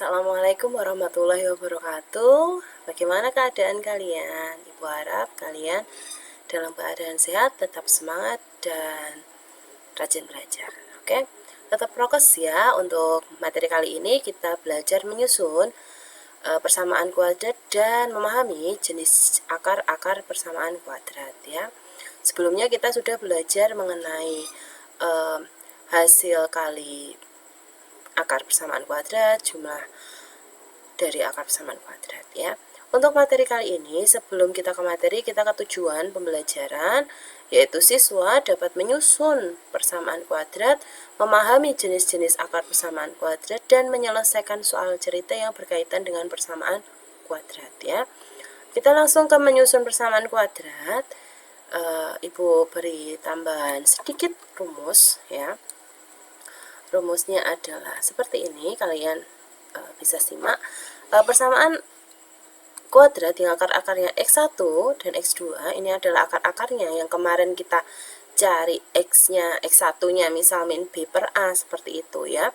Assalamualaikum warahmatullahi wabarakatuh. Bagaimana keadaan kalian? Ibu harap kalian dalam keadaan sehat, tetap semangat dan rajin belajar. Oke, tetap prokes ya. Untuk materi kali ini kita belajar menyusun persamaan kuadrat dan memahami jenis akar-akar persamaan kuadrat ya. Sebelumnya kita sudah belajar mengenai hasil kali akar persamaan kuadrat, jumlah dari akar persamaan kuadrat ya. Untuk materi kali ini, sebelum kita ke materi, kita ke tujuan pembelajaran, yaitu siswa dapat menyusun persamaan kuadrat, memahami jenis-jenis akar persamaan kuadrat, dan menyelesaikan soal cerita yang berkaitan dengan persamaan kuadrat ya. Kita langsung ke menyusun persamaan kuadrat. Ibu beri tambahan sedikit rumus ya. Rumusnya adalah seperti ini, kalian bisa simak. Persamaan kuadrat yang akar-akarnya X1 dan X2, ini adalah akar-akarnya yang kemarin kita cari X-nya, X1-nya misal min B per A, seperti itu ya,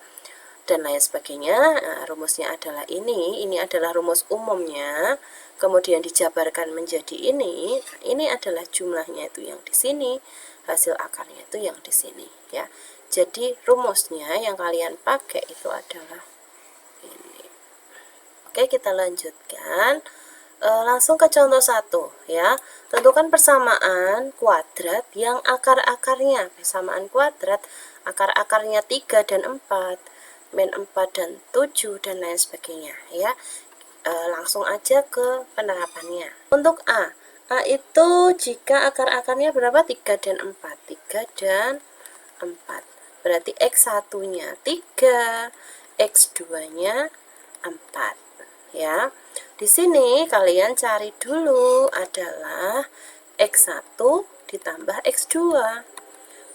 dan lain sebagainya. Nah, rumusnya adalah ini adalah rumus umumnya, kemudian dijabarkan menjadi ini. Nah, ini adalah jumlahnya itu yang di sini, hasil akarnya itu yang di sini ya. Jadi rumusnya yang kalian pakai itu adalah ini. Oke, kita lanjutkan. Langsung ke contoh 1 ya. Tentukan persamaan kuadrat yang akar-akarnya, persamaan kuadrat akar-akarnya 3 dan 4, min 4 dan 7 dan lain sebagainya ya. Langsung aja ke penerapannya. Untuk A itu jika akar-akarnya berapa? 3 dan 4. 3 dan 4. Berarti X1-nya 3, X2-nya 4 ya. Di sini kalian cari dulu adalah X1 ditambah X2.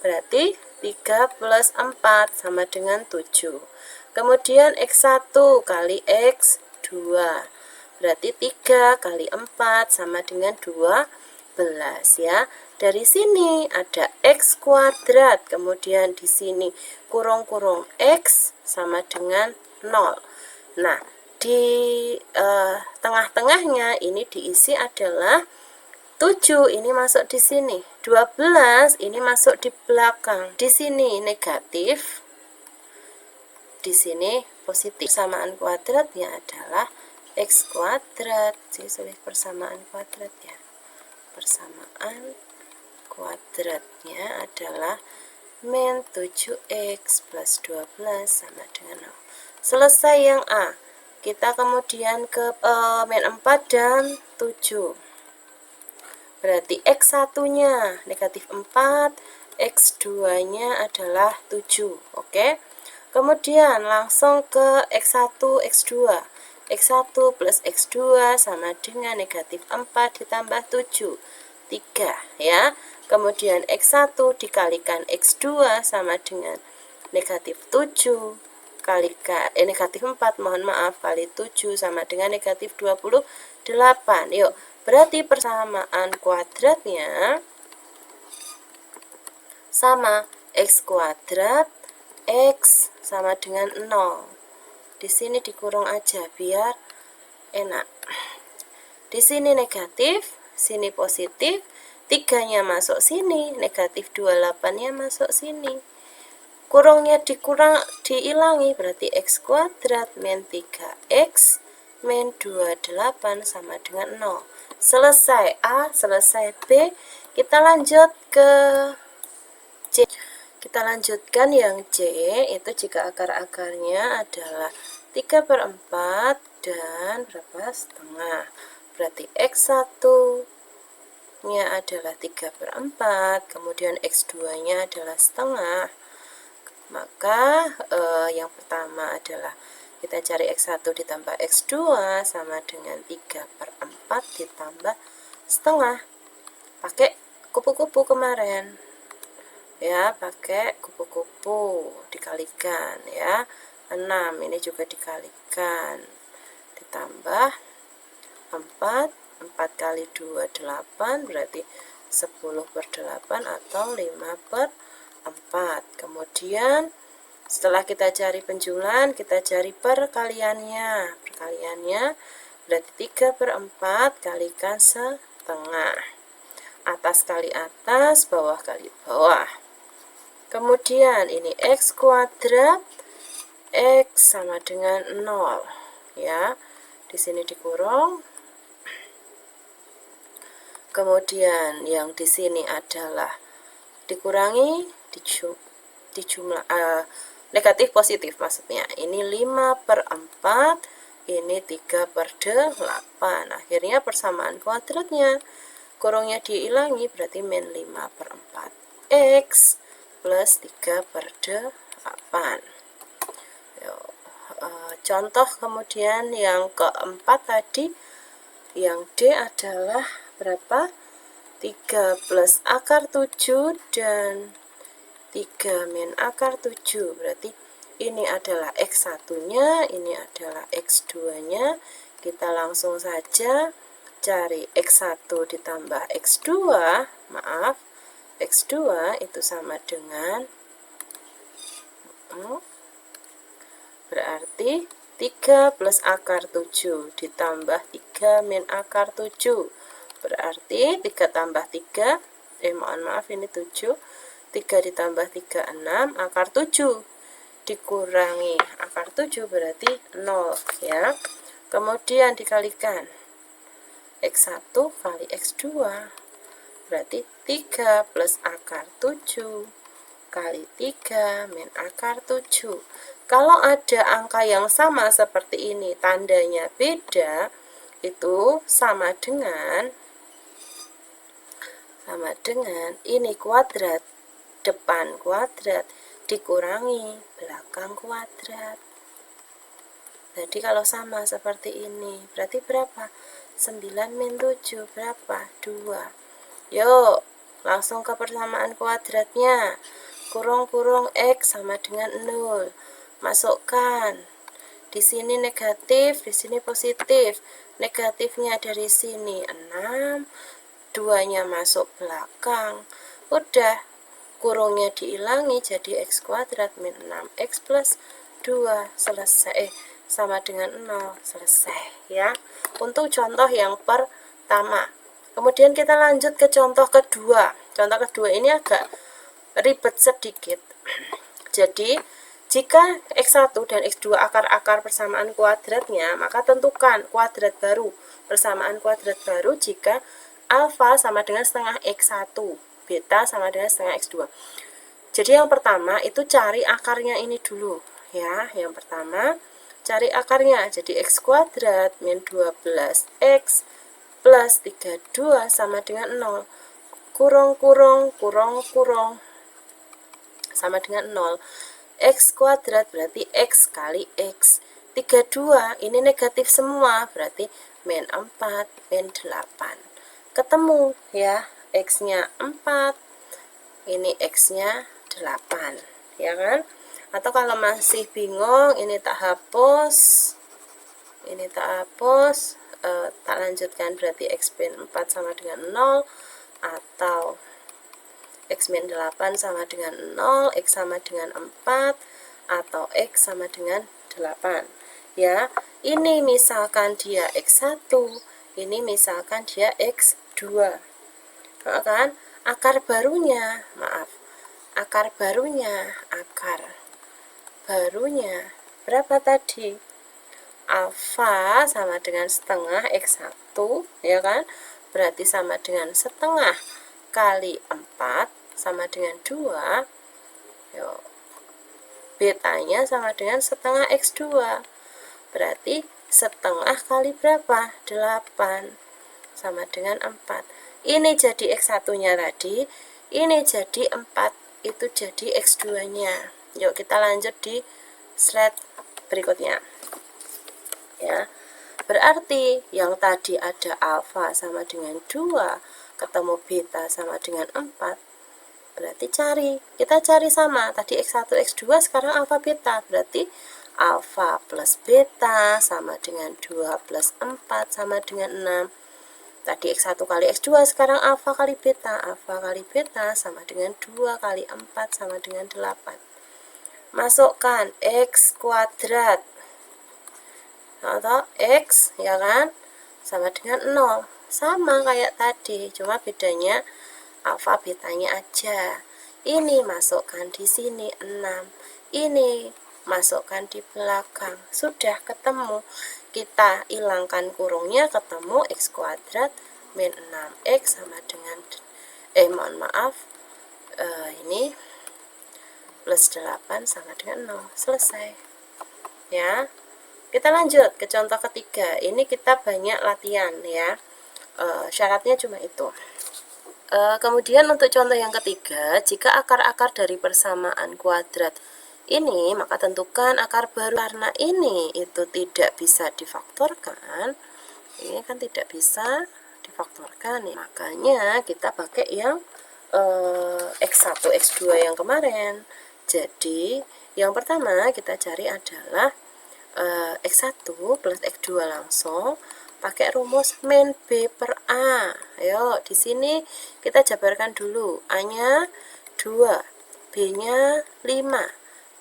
Berarti 3 plus 4 sama dengan 7. Kemudian X1 kali X2. Berarti 3 kali 4 sama dengan 12 ya. Dari sini ada X kuadrat, kemudian di sini kurung-kurung X sama dengan 0. Nah, di tengah-tengahnya ini diisi adalah 7, ini masuk di sini. 12 ini masuk di belakang. Di sini negatif, di sini positif. Persamaan kuadratnya adalah X kuadrat. Jadi persamaan kuadrat ya. Persamaan kuadratnya adalah min 7x plus 12 sama dengan 0. Selesai yang A. Kita kemudian ke min 4 dan 7. Berarti X1-nya negatif 4, X2-nya adalah 7. Oke. Kemudian langsung ke X1, X2. X1 plus X2 sama dengan negatif 4 ditambah 7. 3 ya. Kemudian X1 dikalikan X2 sama dengan negatif 7 kalikan negatif 4, mohon maaf, kali 7 sama dengan negatif 28. Yuk, berarti persamaan kuadratnya sama X kuadrat, X sama dengan 0. Di sini dikurung aja biar enak. Di sini negatif, sini positif, 3-nya masuk sini, negatif 28-nya masuk sini. Kurungnya diilangi, berarti X kuadrat min 3X min 28 sama dengan 0. Selesai A, selesai B. Kita lanjut ke C. Kita lanjutkan yang C, itu jika akar-akarnya adalah 3 per 4 dan berapa? Setengah. Berarti X1 nya adalah 3 per 4, kemudian X2-nya adalah setengah. Maka yang pertama adalah kita cari X1 ditambah X2 sama dengan 3 per 4 ditambah setengah. Pakai kupu-kupu kemarin. Ya, pakai kupu-kupu dikalikan ya. 6 ini juga dikalikan. Ditambah 4 kali 2 8, berarti 10 per 8 atau 5 per 4. Kemudian Setelah kita cari penjumlahan, kita cari perkaliannya. Perkaliannya berarti 3/4 kalikan setengah. Atas kali atas, bawah kali bawah. Kemudian ini X kuadrat, X sama dengan 0. Ya, di sini dikurung. Kemudian yang di sini adalah dikurangi, dijumlah negatif positif maksudnya. Ini 5/4, ini 3/8. Akhirnya persamaan kuadratnya. Kurungnya diilangi berarti min 5/4 X plus 3/8. Contoh kemudian yang keempat tadi, yang D adalah berapa? 3 plus akar 7 dan 3 min akar 7. Berarti ini adalah X1-nya, ini adalah X2-nya. Kita langsung saja cari X1 ditambah X2. Maaf, X2 itu sama dengan berarti 3 plus akar 7 ditambah 3 min akar 7. Berarti 3 tambah 3, mohon maaf ini 7. 3 ditambah 3, 6, akar 7 dikurangi akar 7 berarti 0 ya. Kemudian dikalikan X1 kali X2 berarti 3 plus akar 7 kali 3 min akar 7. Kalau ada angka yang sama seperti ini, tandanya beda, itu sama dengan ini kuadrat, depan kuadrat dikurangi belakang kuadrat. Jadi kalau sama seperti ini, berarti berapa? 9 min 7 berapa? 2. Yuk, langsung ke persamaan kuadratnya. Kurung-kurung X sama dengan 0. Masukkan. Di sini negatif, di sini positif. Negatifnya dari sini 6. 2-nya masuk belakang. Udah, kurungnya diilangi jadi X kuadrat min 6X plus 2. Selesai. Sama dengan 0. Selesai ya. Untuk contoh yang pertama. Kemudian kita lanjut ke contoh kedua. Contoh kedua ini agak ribet sedikit. Jadi, jika X1 dan X2 akar-akar persamaan kuadratnya, maka tentukan kuadrat baru. Persamaan kuadrat baru jika alfa sama dengan setengah X1, beta sama dengan setengah X2. Jadi yang pertama itu cari akarnya ini dulu ya. Yang pertama cari akarnya, jadi X kuadrat min 12X plus 32 sama dengan 0. Kurung-kurung sama dengan 0. X kuadrat berarti X kali X. 32 ini negatif semua, berarti min 4 min 8. Ketemu ya, X-nya 4, ini X-nya 8, ya kan? Atau kalau masih bingung, ini tak hapus, ini tak hapus, tak lanjutkan, berarti X min 4 sama dengan 0, atau X min 8 sama dengan 0, X sama dengan 4, atau X sama dengan 8. Ya, ini misalkan dia X1, ini misalkan dia X2. Nah, kan? Akar barunya berapa tadi? Alfa sama dengan setengah X1, ya kan? Berarti sama dengan setengah kali 4 sama dengan 2. Yuk. Betanya sama dengan setengah X2. Berarti setengah kali berapa? 8 sama dengan 4. Ini jadi X1-nya tadi, ini jadi 4, itu jadi X2-nya. Yuk kita lanjut di slide berikutnya. Ya. Berarti yang tadi ada alfa sama dengan 2, ketemu beta sama dengan 4. Berarti kita cari sama. Tadi X1, X2, sekarang alfa beta. Berarti alfa plus beta sama dengan 2 plus 4 sama dengan 6. Tadi X1 kali X2, sekarang alfa kali beta. Alfa kali beta sama dengan 2 kali 4 sama dengan 8. masukkan X kuadrat atau X, ya kan, sama dengan 0. Sama kayak tadi, cuma bedanya alfa betanya aja. Ini masukkan di sini 6, ini masukkan di belakang. Sudah ketemu. Kita hilangkan kurungnya, ketemu X kuadrat min 6X sama dengan mohon maaf, ini plus 8 sama dengan 0. Selesai. Ya. Kita lanjut ke contoh ketiga. Ini kita banyak latihan ya. Syaratnya cuma itu. Kemudian untuk contoh yang ketiga, jika akar-akar dari persamaan kuadrat ini, maka tentukan akar baru. Karena ini itu tidak bisa difaktorkan, ini kan tidak bisa difaktorkan ya. Makanya kita pakai yang X1, X2 yang kemarin. Jadi yang pertama kita cari adalah X1 plus X2 langsung pakai rumus min B per A. Ayo, di sini kita jabarkan dulu. A-nya 2, B-nya 5,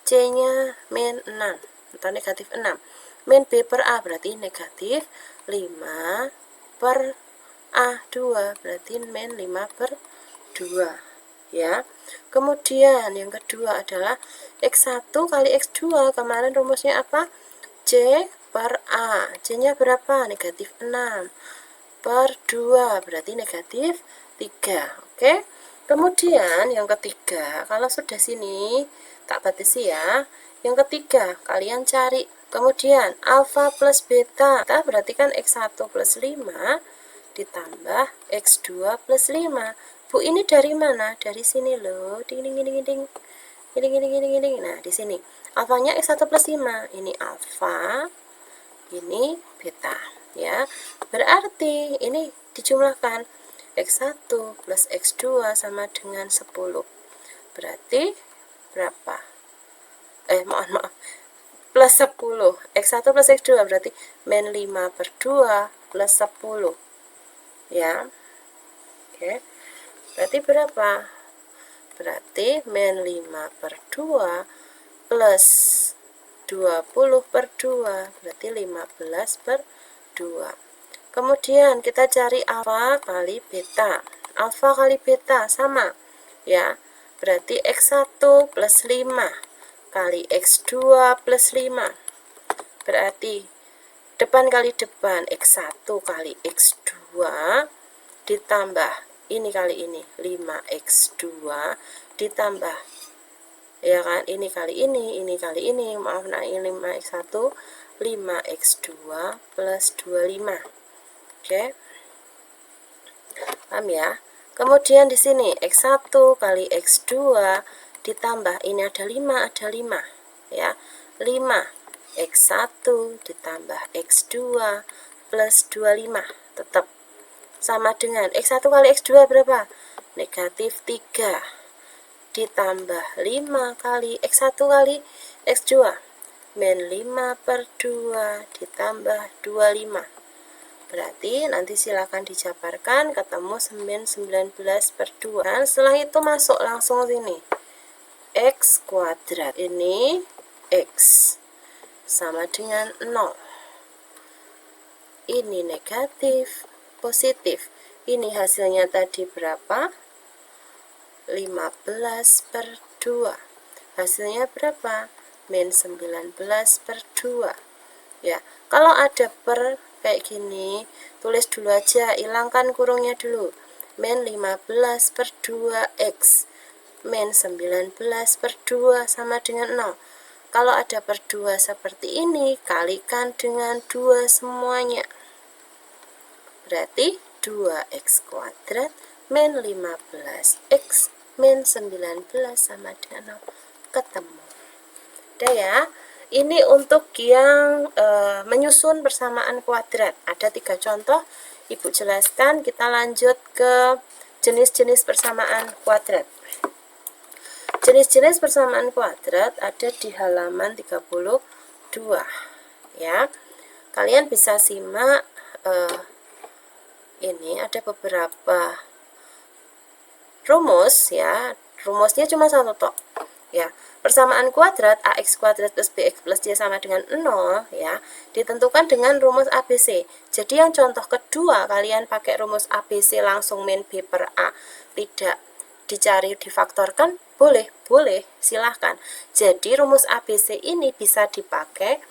C-nya min 6 atau negatif 6. Min B per A berarti negatif 5 per A2, berarti min 5 per 2. Ya. Kemudian yang kedua adalah X1 kali X2. Kemarin rumusnya apa? C per A. C-nya berapa? Negatif 6 per 2, berarti negatif 3. Oke. Kemudian yang ketiga, kalau sudah sini tak batasi ya. Yang ketiga, kalian cari. Kemudian alfa plus beta, berarti kan X1 plus 5 ditambah X2 plus 5. Bu, ini dari mana? Dari sini loh. Ding ding ding ding. Gini. Nah, di sini alfanya X1 plus 5. Ini alfa, ini beta, ya. Berarti ini dijumlahkan X1 plus X2 sama dengan 10. Berarti berapa? Mohon maaf. Plus 10. X1 plus X2 berarti min 5 per 2 plus 10. Ya. Oke. Berarti berapa? Berarti min 5 per 2 plus 20 per 2, berarti 15 per 2. Kemudian kita cari alfa kali beta. Alfa kali beta sama, ya. Berarti X1 plus 5 kali X2 plus 5. Berarti depan kali depan X1 kali X2 ditambah ini kali ini 5X2 ditambah, ya kan, ini kali ini kali ini, maaf, nah ini 5X1 5X2 plus 25. Oke, paham ya? Kemudian di sini X1 kali X2 ditambah ini ada 5 ya, 5X1 ditambah X2 plus 25 tetap sama dengan X1 kali X2 berapa? Negatif 3 ditambah 5 kali X1 kali X2 min 5 per 2 ditambah 25. Berarti nanti silakan dijabarkan, ketemu min 19 per 2. Dan setelah itu masuk langsung sini. X kuadrat ini X sama dengan 0. Ini negatif, positif. Ini hasilnya tadi berapa? 15 per 2. Hasilnya berapa? Min 19 per 2. Ya, kalau ada per kayak gini, tulis dulu aja, hilangkan kurungnya dulu. Min 15 per 2X. Min 19 per 2 sama dengan 0. Kalau ada per 2 seperti ini, kalikan dengan 2 semuanya. Berarti 2X kuadrat min 15X min 19 sama dengan 0. Ketemu. Udah ya. Ini untuk yang menyusun persamaan kuadrat. Ada 3 contoh, Ibu jelaskan. Kita lanjut ke jenis-jenis persamaan kuadrat. Jenis-jenis persamaan kuadrat ada di halaman 32. Ya. Kalian bisa simak, ini ada beberapa rumus ya. Rumusnya cuma satu tok. ya. Persamaan kuadrat ax kuadrat plus bx plus y sama dengan 0 ya, ditentukan dengan rumus ABC. Jadi yang contoh kedua kalian pakai rumus ABC langsung min b per a, tidak dicari difaktorkan, boleh silahkan. Jadi rumus ABC ini bisa dipakai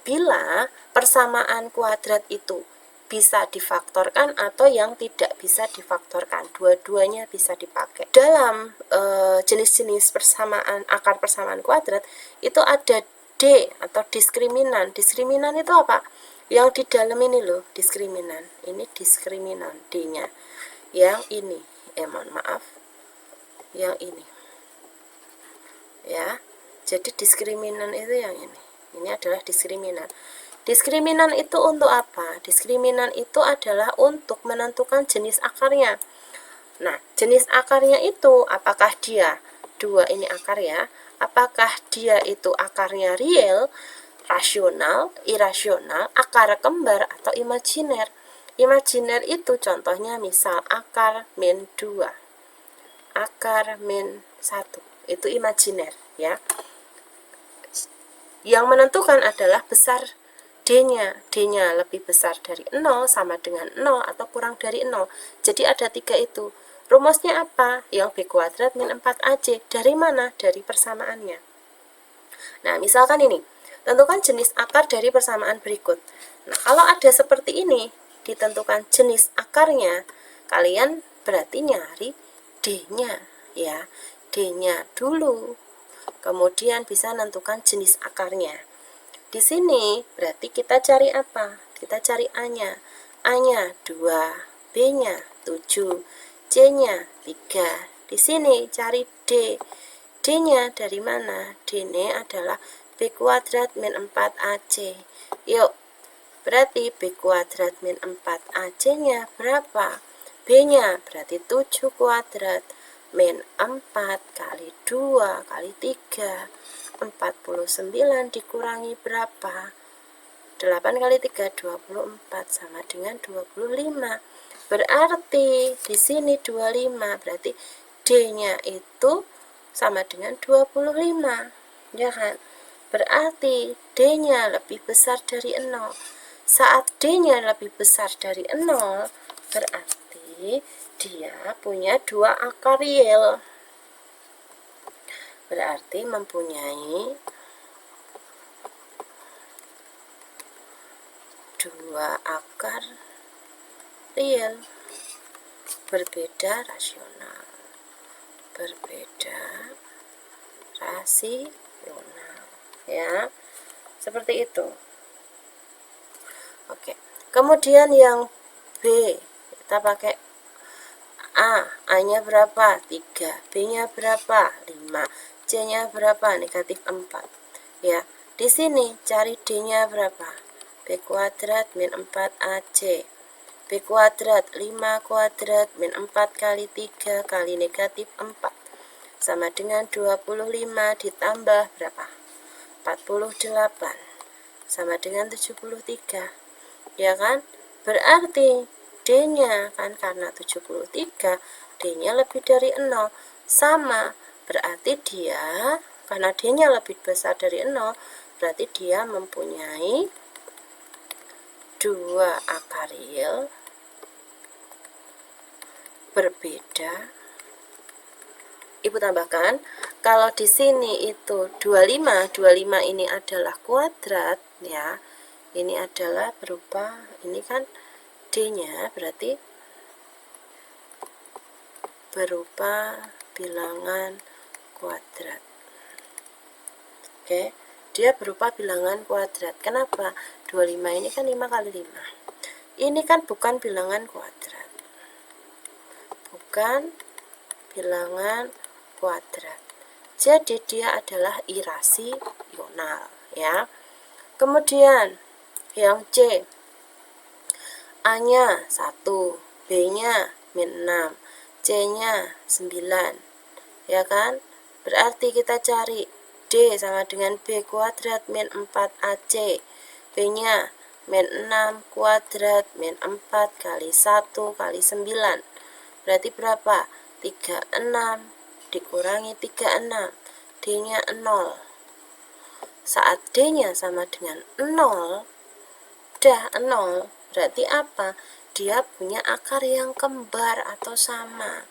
bila persamaan kuadrat itu bisa difaktorkan atau yang tidak bisa difaktorkan. Dua-duanya bisa dipakai. Dalam jenis-jenis persamaan akar persamaan kuadrat itu ada D atau diskriminan. Diskriminan itu apa? Yang di dalam ini loh, diskriminan. Ini diskriminan D-nya. Yang ini, mohon maaf. Yang ini. Ya. Jadi diskriminan itu yang ini. Ini adalah diskriminan. Diskriminan itu untuk apa? Diskriminan itu adalah untuk menentukan jenis akarnya. Nah, jenis akarnya itu apakah dia, dua ini akar ya, apakah dia itu akarnya real, rasional, irasional, akar kembar, atau imajiner. Imajiner itu contohnya misal akar min 2, akar min 1, itu imajiner ya. Yang menentukan adalah besar D-nya. D-nya lebih besar dari 0, sama dengan 0, atau kurang dari 0. Jadi ada 3 itu. Rumusnya apa? Yang b kuadrat min 4ac. Dari mana? Dari persamaannya. Nah, misalkan ini. Tentukan jenis akar dari persamaan berikut. Nah, kalau ada seperti ini, ditentukan jenis akarnya, kalian berarti nyari D-nya ya. D-nya dulu. Kemudian bisa menentukan jenis akarnya. Di sini berarti kita cari apa? Kita cari A-nya. A-nya 2, B-nya 7, C-nya 3. Di sini cari D. D-nya dari mana? D-nya adalah B kuadrat min 4AC. Yuk, berarti B kuadrat min 4AC-nya berapa? B-nya berarti 7 kuadrat min 4 kali 2 kali 3. 49 dikurangi berapa? 8 kali 3, 24, sama dengan 25. Berarti di sini 25, berarti D-nya itu sama dengan 25. Ya kan? Berarti D-nya lebih besar dari 0. Saat D-nya lebih besar dari 0, berarti dia punya 2 akar real. Berarti mempunyai 2 akar real, berbeda rasional, ya, seperti itu. Oke, kemudian yang B, kita pakai A-nya berapa? 3, B-nya berapa? 5, C-nya berapa? Negatif 4. Ya, di sini cari D-nya berapa? B kuadrat min 4AC. B kuadrat 5 kuadrat min 4 kali 3 kali negatif 4. Sama dengan 25 ditambah berapa? 48. Sama dengan 73. Ya kan? Berarti D-nya kan karena 73, D-nya lebih dari 0. Sama, berarti dia karena D-nya lebih besar dari 0, berarti dia mempunyai 2 akar real berbeda. Ibu tambahkan, kalau di sini itu 25, 25 ini adalah kuadrat ya. Ini adalah berupa, ini kan D-nya berarti berupa bilangan kuadrat. Oke, dia berupa bilangan kuadrat. Kenapa? 25 ini kan 5 kali 5. Ini kan bukan bilangan kuadrat. Bukan bilangan kuadrat. Jadi dia adalah irasional ya. Kemudian yang C, A-nya 1, B-nya min 6, C-nya 9. Ya kan? Berarti kita cari D sama dengan B kuadrat min 4AC. B-nya min 6 kuadrat min 4 kali 1 kali 9. Berarti berapa? 36 dikurangi 36 D-nya 0. Saat D-nya sama dengan 0, dah 0, berarti apa? Dia punya akar yang kembar atau sama.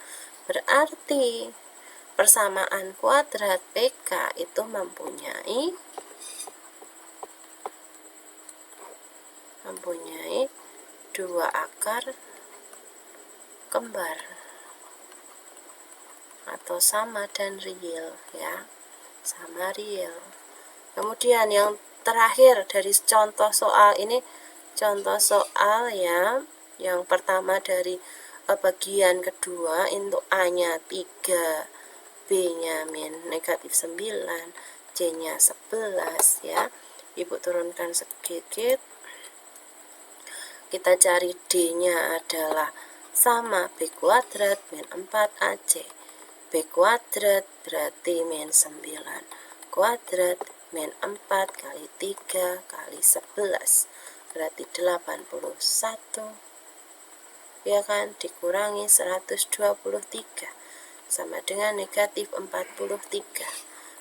Berarti persamaan kuadrat PK itu mempunyai dua akar kembar atau sama dan real, ya, sama real. Kemudian yang terakhir dari contoh soal ini, contoh soal ya, yang pertama dari bagian kedua, untuk A-nya 3, B-nya negatif 9, C-nya 11, ya. Ibu turunkan sedikit. Kita cari D-nya adalah sama B kuadrat min 4AC. B kuadrat berarti min 9 kuadrat min 4 kali 3 kali 11 berarti 81, ya kan, dikurangi 123 sama dengan negatif 43.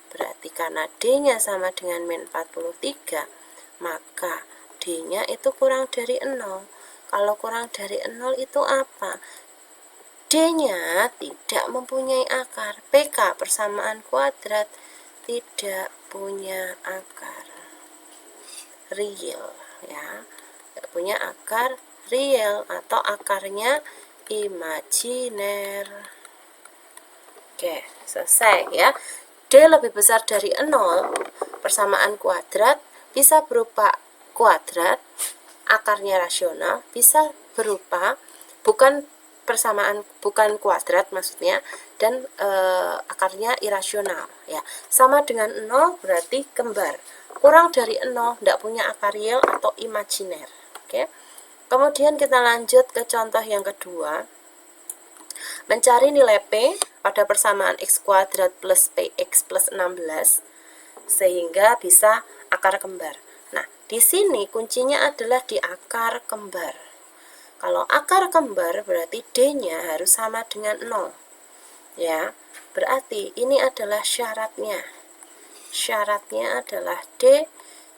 Berarti karena D-nya sama dengan min 43, maka D-nya itu kurang dari 0. Kalau kurang dari 0 itu apa? D-nya tidak mempunyai akar. PK persamaan kuadrat tidak punya akar real, ya. Tidak punya akar real atau akarnya imajiner. Oke, selesai ya. D lebih besar dari 0, persamaan kuadrat bisa berupa kuadrat, akarnya rasional, bisa berupa bukan kuadrat maksudnya, dan akarnya irasional, ya. Sama dengan 0 berarti kembar. Kurang dari 0 tidak punya akar real atau imajiner. Oke. Kemudian kita lanjut ke contoh yang kedua. Mencari nilai P pada persamaan x kuadrat plus px plus 16 sehingga bisa akar kembar. Nah, di sini kuncinya adalah di akar kembar. Kalau akar kembar berarti D-nya harus sama dengan 0. Ya, berarti ini adalah syaratnya. Syaratnya adalah D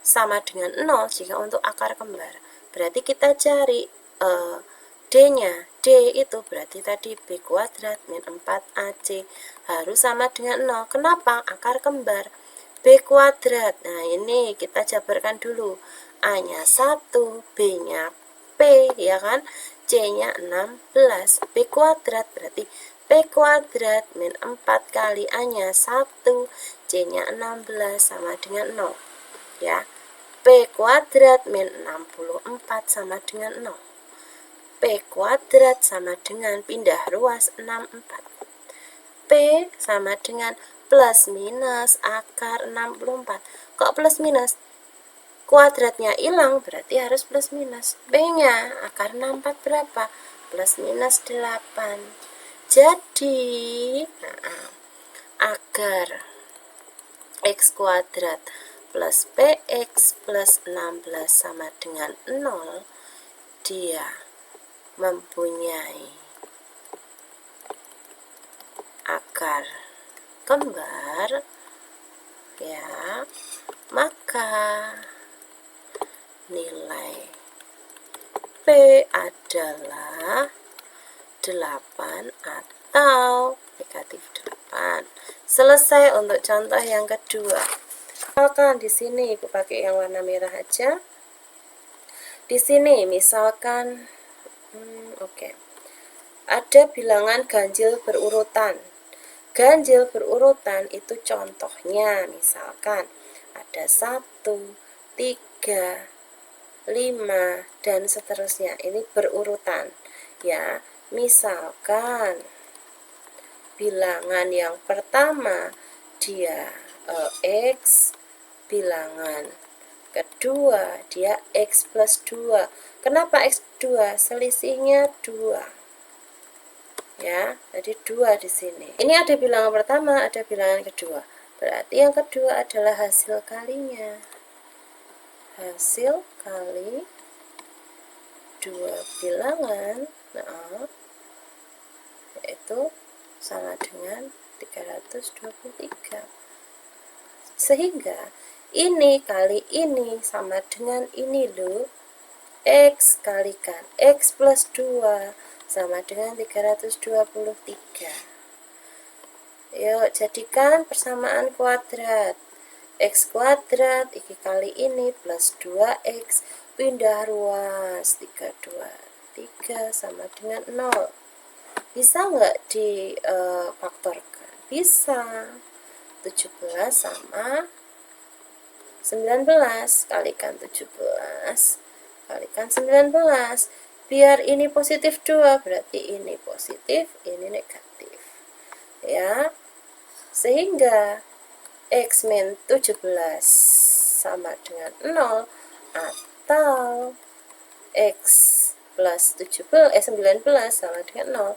sama dengan 0 jika untuk akar kembar. Berarti kita cari D-nya. D itu berarti tadi B kuadrat min 4AC harus sama dengan 0. Kenapa? Akar kembar. B kuadrat. Nah, ini kita jabarkan dulu. A-nya 1, B-nya P, ya kan, C-nya 16, B kuadrat berarti P kuadrat min 4 kali A-nya 1, C-nya 16 sama dengan 0, ya. P kuadrat min 64 sama dengan 0. P kuadrat sama dengan pindah ruas 64. P sama dengan plus minus akar 64. Kok plus minus? Kuadratnya hilang berarti harus plus minus. B-nya akar 64 berapa? Plus minus 8. Jadi agar x kuadrat plus px plus 16 sama dengan 0, dia mempunyai akar kembar, ya, maka nilai P adalah 8 atau negatif 8. Selesai untuk contoh yang kedua. Misalkan di sini Ibu pakai yang warna merah aja. Di sini misalkan ada bilangan ganjil berurutan. Ganjil berurutan itu contohnya misalkan ada 1, 3, 5 dan seterusnya. Ini berurutan, ya. Misalkan bilangan yang pertama dia x, bilangan kedua dia x plus 2. Kenapa x 2? Selisihnya 2, ya. Jadi 2 di sini. Ini ada bilangan pertama, ada bilangan kedua. Berarti yang kedua adalah hasil kalinya. Hasil kali dua bilangan, yaitu sama dengan 323. Sehingga ini kali ini sama dengan ini loh. X kalikan X plus 2 sama dengan 323. Yuk, jadikan persamaan kuadrat. X kuadrat iki kali ini plus 2X pindah ruas 3 sama dengan 0. Bisa nggak difaktorkan? Bisa. 17 sama 19 kalikan 17 kalikan 19. Biar ini positif 2, berarti ini positif, ini negatif. Ya. Sehingga X min 17 sama dengan 0 atau X plus 19 sama dengan 0.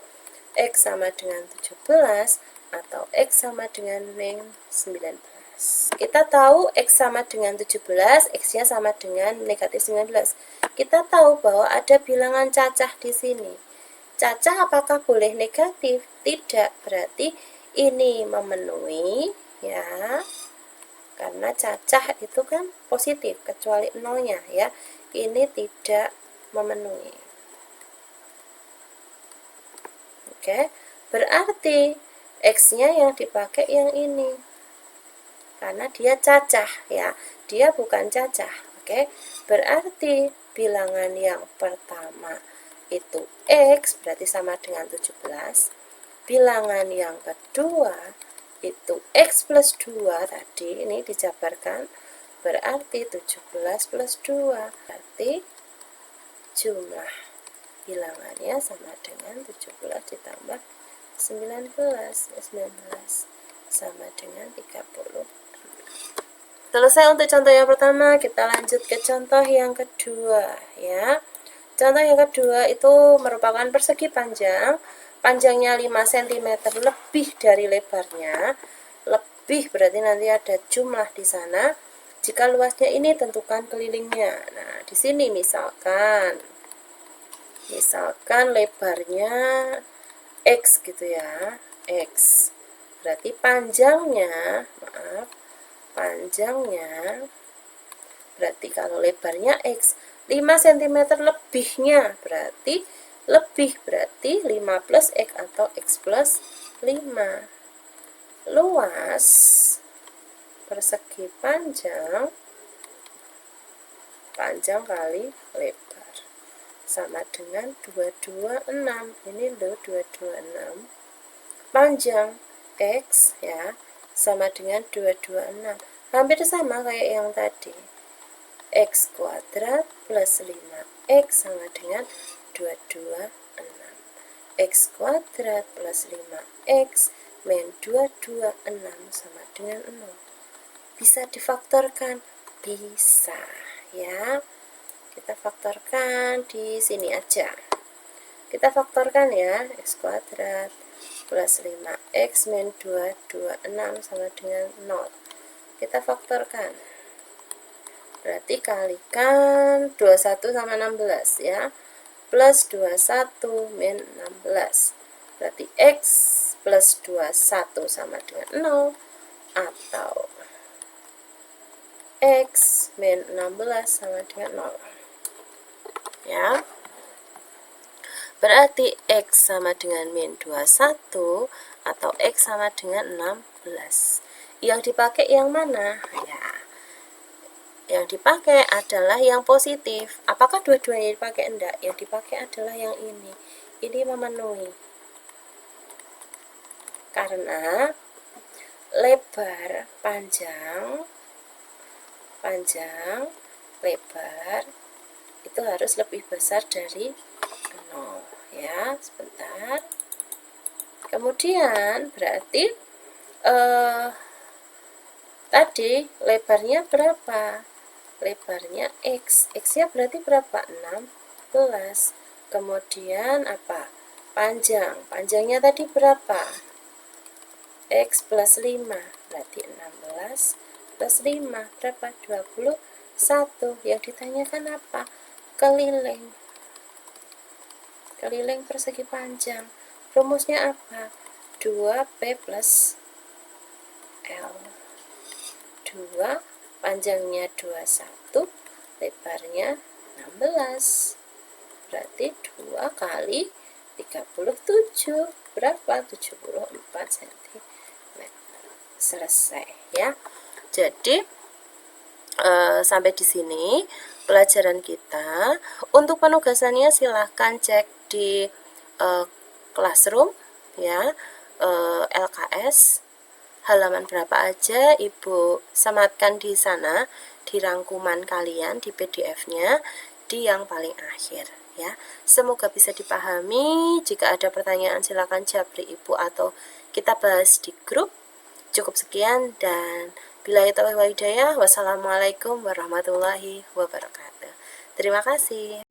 X sama dengan 17 atau X sama dengan min 19. Kita tahu X sama dengan 17, X-nya sama dengan negatif 19. Kita tahu bahwa ada bilangan cacah di sini. Cacah apakah boleh negatif? Tidak, berarti ini memenuhi, ya. Karena cacah itu kan positif, kecuali nolnya, ya. Ini tidak memenuhi. Oke, berarti X-nya yang dipakai yang ini. Karena dia cacah, ya. Dia bukan cacah. Oke, berarti bilangan yang pertama itu X berarti sama dengan 17. Bilangan yang kedua itu X plus 2 tadi, ini dijabarkan, berarti 17 plus 2. Berarti jumlah bilangannya sama dengan 17 ditambah 19. 19 sama dengan 30. Selesai untuk contoh yang pertama, kita lanjut ke contoh yang kedua, ya. Contoh yang kedua itu merupakan persegi panjang, panjangnya 5 cm lebih dari lebarnya. Lebih berarti nanti ada jumlah di sana. Jika luasnya ini tentukan kelilingnya. Nah, di sini misalkan lebarnya X gitu ya, X. Berarti panjangnya, berarti kalau lebarnya X, 5 cm lebihnya berarti 5 plus X atau X plus 5. Luas persegi panjang kali lebar sama dengan 226. Ini loh 226. Panjang X, ya, sama dengan 226. Hampir sama kayak yang tadi. X kuadrat plus 5X sama dengan 226. X kuadrat plus 5X min 226 sama dengan 0. Bisa difaktorkan? Bisa, ya. Kita faktorkan di sini aja. Kita faktorkan ya, X kuadrat plus 5X min 226 sama dengan 0. Kita faktorkan. Berarti kalikan 21 sama 16, ya. Plus 21 min 16. Berarti X plus 21 sama dengan 0 atau X min 16 sama dengan 0. Ya. Berarti X sama dengan min 21 atau X sama dengan 16. Yang dipakai yang mana? Ya. Yang dipakai adalah yang positif. Apakah dua-duanya dipakai? Enggak. Yang dipakai adalah yang ini. Ini memenuhi. Karena lebar panjang lebar itu harus lebih besar dari 0, ya. Sebentar. Kemudian berarti tadi lebarnya berapa? Lebarnya X. X-nya berarti berapa? 16. Kemudian apa? Panjangnya tadi berapa? X plus 5. Berarti 16 plus 5 berapa? 21. Yang ditanyakan apa? Keliling persegi panjang. Rumusnya apa? 2P plus L. 2, panjangnya 21, lebarnya 16. Berarti 2 kali 37. Berapa? 74 cm. Selesai ya. Jadi sampai di sini pelajaran kita. Untuk penugasannya silahkan cek di Classroom ya, LKS halaman berapa aja Ibu sematkan di sana, di rangkuman kalian di PDF-nya di yang paling akhir ya. Semoga bisa dipahami. Jika ada pertanyaan silakan japri Ibu atau kita bahas di grup. Cukup sekian dan billahi taufiq wal hidayah. Wassalamualaikum warahmatullahi wabarakatuh. Terima kasih.